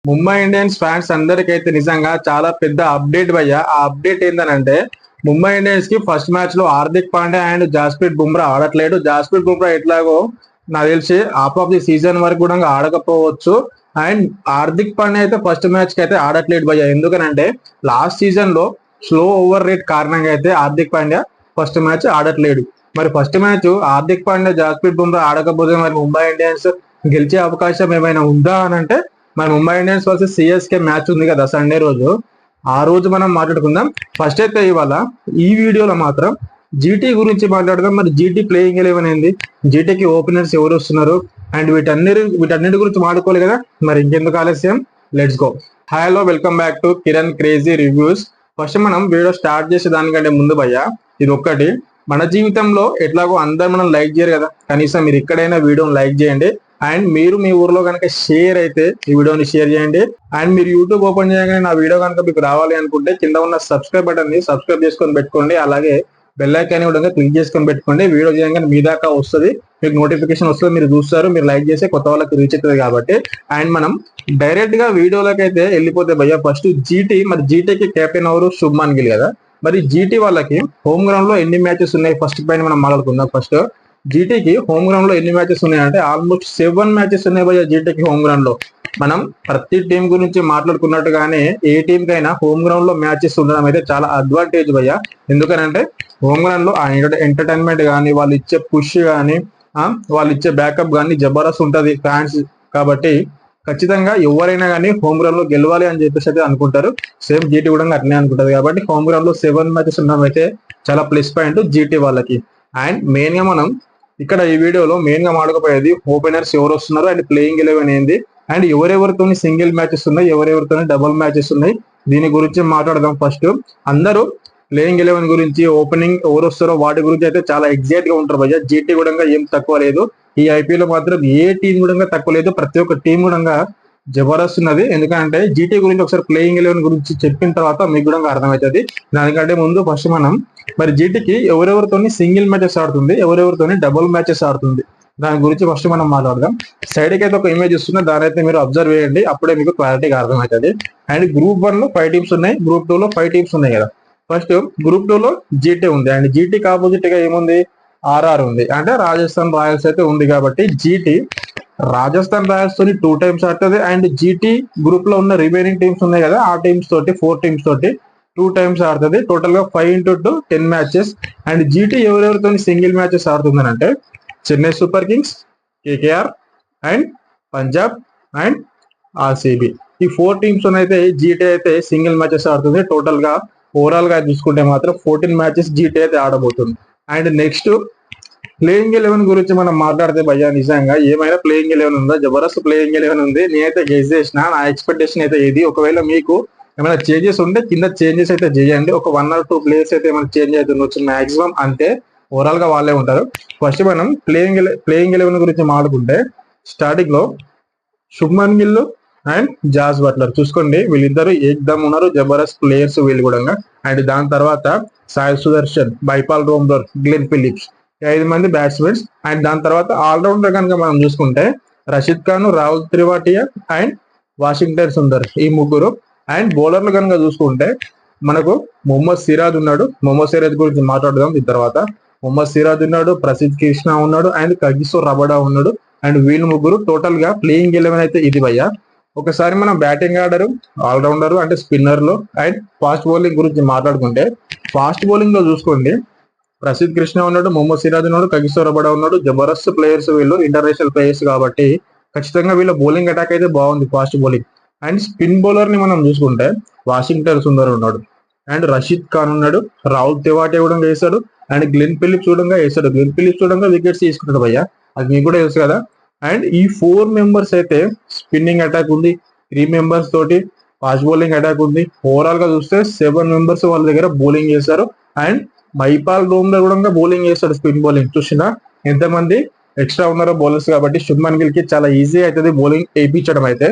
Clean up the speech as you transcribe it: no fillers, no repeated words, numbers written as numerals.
Mumbai Indians fans అందరికైతే నిజంగా చాలా పెద్ద అప్డేట్ భయ్య. ఆ అప్డేట్ ఏంటంటే ముంబై ఇండియన్స్ కి ఫస్ట్ మ్యాచ్ లో హార్దిక్ పాండ్యా అండ్ జాస్ప్రీత్ బుమ్రా ఆడట్లేడు. జాస్ప్రీత్ బుమ్రా ఎట్లాగో నాకు తెలిసి హాఫ్ ఆఫ్ ది సీజన్ వరకు కూడా ఆడకపోవచ్చు. అండ్ హార్దిక్ పాండ్యా అయితే ఫస్ట్ మ్యాచ్ కి అయితే ఆడట్లేడు భయ్య. ఎందుకనంటే లాస్ట్ సీజన్ లో స్లో ఓవర్ రేట్ కారణంగా అయితే హార్దిక్ పాండ్యా ఫస్ట్ మ్యాచ్ ఆడట్లేడు. మరి ఫస్ట్ మ్యాచ్ హార్దిక్ పాండ్యా జాస్ప్రీత్ బుమ్రా ఆడకపోతే మరి ముంబై ఇండియన్స్ గెలిచే అవకాశం ఏమైనా ఉందా అని అంటే మన Mumbai Indians versus CSK match ఉంది కదా సండే రోజు. ఆ రోజు మనం మాట్లాడుకుందాం. ఫస్ట్ అయితే ఇవాళ ఈ వీడియోలో మాత్రం జీటీ గురించి మాట్లాడదాం. మరి జీటీ ప్లేయింగ్ 11 ఏంది, జీటీకి ఓపెనర్స్ ఎవరు వస్తున్నారు అండ్ వీటన్నిటి గురించి మాట్లాడుకోవాలి కదా. మరి ఇంకెందుకు ఆలస్యం, let's go. Hello, welcome back to Kiran crazy reviews. First మనం వీడియో స్టార్ట్ చేసే దానికంటే ముందు భయ్య ఇది ఒక్కటి, మన జీవితంలో ఎట్లాగో అందరు మనం లైక్ చేయరు కదా, కనీసం మీరు ఎక్కడైనా వీడియోని లైక్ చేయండి. అండ్ మీరు మీ ఊర్లో కనుక షేర్ అయితే ఈ వీడియోని షేర్ చేయండి. అండ్ మీరు యూట్యూబ్ ఓపెన్ చేయగానే నా వీడియో కనుక మీకు రావాలి అనుకుంటే కింద ఉన్న సబ్స్క్రైబ్ బటన్ ని సబ్స్క్రైబ్ చేసుకొని పెట్టుకోండి. అలాగే బెల్ ఐకాన్ కూడా క్లిక్ చేసుకొని పెట్టుకోండి. వీడియో చేయగానే మీ దాకా వస్తుంది, మీకు నోటిఫికేషన్ వస్తుంది, మీరు చూస్తారు, మీరు లైక్ చేస్తే కొత్త వాళ్ళకి రీచ్ అవుతుంది కాబట్టి. అండ్ మనం డైరెక్ట్ గా వీడియోలోకి అయితే వెళ్ళిపోతే భయ్య, ఫస్ట్ జీటీ. మరి జీటీకి కెప్టెన్ ఎవరు? శుభ్మన్ గిల్ కదా. మరి జీటీ వాళ్ళకి హోమ్ గ్రౌండ్ లో ఎన్ని మ్యాచెస్ ఉన్నాయి ఫస్ట్ పైన మనం మాట్లాడుకుందాం. ఫస్ట్ జీటీకి హోమ్ గ్రౌండ్ లో ఎన్ని మ్యాచెస్ ఉన్నాయంటే ఆల్మోస్ట్ 7 మ్యాచెస్ ఉన్నాయి భయ్య జీటీకి హోమ్ గ్రౌండ్ లో. మనం ప్రతి టీం గురించి మాట్లాడుకున్నట్టుగానే ఏ టీం కైనా హోమ్ గ్రౌండ్ లో మ్యాచెస్ ఉండడం అయితే చాలా అడ్వాంటేజ్ భయ్య. ఎందుకనంటే హోమ్ గ్రౌండ్ లో ఎంటర్టైన్మెంట్ కానీ, వాళ్ళు ఇచ్చే పుష్ కానీ, వాళ్ళు ఇచ్చే బ్యాకప్ కానీ జబర్దస్త్ ఉంటది ఫ్యాన్స్ కాబట్టి. ఖచ్చితంగా ఎవరైనా కానీ హోమ్ గ్రౌండ్ లో గెలవాలి అని చెప్పేసి అయితే అనుకుంటారు. సేమ్ జీటీ కూడా అట్నే అనుకుంటది కాబట్టి హోమ్ గ్రౌండ్ లో 7 మ్యాచెస్ ఉండడం అయితే చాలా ప్లస్ పాయింట్ జీటీ వాళ్ళకి. అండ్ మెయిన్ గా మనం ఇక్కడ ఈ వీడియోలో మెయిన్ గా మాడకపోయేది ఓపెనర్స్ ఎవరు వస్తున్నారు అండ్ ప్లేయింగ్ 11 ఏంది అండ్ ఎవరెవరితో సింగిల్ మ్యాచెస్ ఉన్నాయి, ఎవరెవరితో డబుల్ మ్యాచెస్ ఉన్నాయి, దీని గురించి మాట్లాడదాం. ఫస్ట్ అందరూ ప్లేయింగ్ 11 గురించి, ఓపెనింగ్ ఎవరు వస్తారో వాటి గురించి అయితే చాలా ఎగ్జైట్ గా ఉంటారు భయ్య. జీటీ కూడా ఏం తక్కువ లేదు, ఈ ఐపీఎల్ లో మాత్రం ఏ టీం కూడా తక్కువ లేదు, ప్రతి ఒక్క టీం కూడా జబర్దస్త్ ఉన్నది. ఎందుకంటే జీటీ గురించి ఒకసారి ప్లేయింగ్ 11 గురించి చెప్పిన తర్వాత మీకు కూడా అర్థమవుతుంది. దానికంటే ముందు ఫస్ట్ మనం మరి జీటీకి ఎవరెవరితో సింగిల్ మ్యాచెస్ ఆడుతుంది, ఎవరెవరితో డబుల్ మ్యాచెస్ ఆడుతుంది, దాని గురించి ఫస్ట్ మనం మాట్లాడదాం. సైడ్ కి అయితే ఒక ఇమేజ్ ఇస్తున్నా, దాని అయితే మీరు అబ్జర్వ్ చేయండి, అప్పుడే మీకు క్లారిటీగా అర్థమవుతుంది. అండ్ గ్రూప్ 1 లో 5 టీమ్స్ ఉన్నాయి, గ్రూప్ 2 లో 5 టీమ్స్ ఉన్నాయి కదా. ఫస్ట్ గ్రూప్ 2 లో జీటీ ఉంది అండ్ జీటీకి ఆపోజిట్ గా ఏముంది, ఆర్ఆర్ ఉంది, అంటే రాజస్థాన్ రాయల్స్ అయితే ఉంది. కాబట్టి జీటీ రాజస్థాన్ రాయల్స్ తోని 2 టైమ్స్ ఆడుతుంది. అండ్ జీటీ గ్రూప్ లో ఉన్న రిమైనింగ్ టీమ్స్ ఉన్నాయి కదా, ఆ టీమ్స్ తోటి 4 టీమ్స్ తోటి 2 టైమ్స్ ఆడుతుంది. టోటల్ గా 5x2 10 మ్యాచెస్. అండ్ జీటీ ఎవరెవరితో సింగిల్ మ్యాచెస్ ఆడుతుంది అంటే Chennai super kings, KKR and Punjab and RCB. ఈ 4 టీమ్స్ అయితే జీటీ అయితే సింగిల్ మ్యాచెస్ ఆడుతుంది. టోటల్ గా ఓవరాల్ గా చూసుకుంటే మాత్రం 14 మ్యాచెస్ జీటీ అయితే ఆడబోతుంది. అండ్ నెక్స్ట్ ప్లేయింగ్ 11 గురించి మనం మాట్లాడితే భయ్యా, నిజంగా ఏమైనా ప్లేయింగ్ 11 ఉందా? జబర్దస్త్ ప్లేయింగ్ 11 ఉంది. నేనైతే గెస్ చేసిన, నా ఎక్స్పెక్టేషన్ అయితే ఇది. ఒకవేళ మీకు ఏమైనా చేంజెస్ ఉంటే కింద చేంజెస్ అయితే చేయండి. ఒక 1 or 2 ప్లేయర్స్ అయితే ఏమైనా చేంజ్ అవుతుండొచ్చు మాక్సిమం, అంతే. ఓవరాల్ గా వాళ్ళే ఉంటారు. ఫస్ట్ మనం ప్లేయింగ్ 11 గురించి మాట్లాడుకుంటే స్టార్టింగ్ లో Shubman Gill and Jos Buttler చూసుకోండి, వీళ్ళిద్దరు ఏకదమ్ ఉన్నారు, జబర్దస్త్ ప్లేయర్స్ వీళ్ళు కూడా. అండ్ దాని తర్వాత సాయి సుదర్శన్, బైపాల్ రోమ్లర్, గ్లెన్ ఫిలిప్స్, 5 మంది బ్యాట్స్మెన్స్. అండ్ దాని తర్వాత ఆల్రౌండర్ కనుక మనం చూసుకుంటే రషీద్ ఖాన్, రాహుల్ త్రిపాఠియా అండ్ వాషింగ్టన్ సుందర్, ఈ ముగ్గురు. అండ్ బౌలర్లు కనుక చూసుకుంటే మనకు మొహమ్మద్ సిరాజ్ ఉన్నాడు. మొహమ్మద్ సిరాజ్ గురించి మాట్లాడదాం దీని తర్వాత. మొహమ్మద్ సిరాజ్ ఉన్నాడు, ప్రసిద్ కృష్ణ ఉన్నాడు అండ్ కగిసో రబడా ఉన్నాడు. అండ్ వీళ్ళు ముగ్గురు. టోటల్ గా ప్లేయింగ్ 11 అయితే ఇది భయ్య. ఒకసారి మనం బ్యాటింగ్ ఆర్డర్, ఆల్రౌండర్ అంటే స్పిన్నర్లు అండ్ ఫాస్ట్ బౌలింగ్ గురించి మాట్లాడుకుంటే ఫాస్ట్ బౌలింగ్ లో చూసుకోండి ప్రసిద్ కృష్ణ ఉన్నాడు, మొహమ్మద్ సిరాజ్ ఉన్నాడు, కగిసో రబడా ఉన్నాడు. జబర్దస్త్ ప్లేయర్స్ వీళ్ళు, ఇంటర్నేషనల్ ప్లేయర్స్ కాబట్టి ఖచ్చితంగా వీళ్ళ బౌలింగ్ అటాక్ అయితే బాగుంది, fast bowling. And spin bowler ని మనం చూసుకుంటే వాషింగ్టన్ సుందర్ ఉన్నాడు అండ్ రషీద్ ఖాన్ ఉన్నాడు, రాహుల్ తెవాటే కూడా వేశాడు అండ్ గ్లెన్ ఫిలిప్స్ చూడంగా వేశాడు. గ్లెన్ ఫిలిప్స్ చూడంగా వికెట్స్ తీసుకుంటాడు భయ్య, అది మీకు కూడా తెలుసు కదా. అండ్ ఈ 4 మెంబర్స్ అయితే స్పిన్నింగ్ అటాక్ ఉంది, 3 మెంబర్స్ తోటి ఫాస్ట్ బౌలింగ్ అటాక్ ఉంది. ఓవరాల్ గా చూస్తే 7 మెంబర్స్ వాళ్ళ దగ్గర బౌలింగ్ చేశారు. అండ్ మైపాల్ రోమ్లర్ కూడా బౌలింగ్ చేస్తాడు, స్పిన్ బౌలింగ్. చూసినా ఎంతమంది ఎక్స్ట్రా ఉన్నారో బౌలర్స్ కాబట్టి శుభ్మన్ గిల్ కి చాలా ఈజీ అవుతుంది బౌలింగ్ వేయించడం అయితే.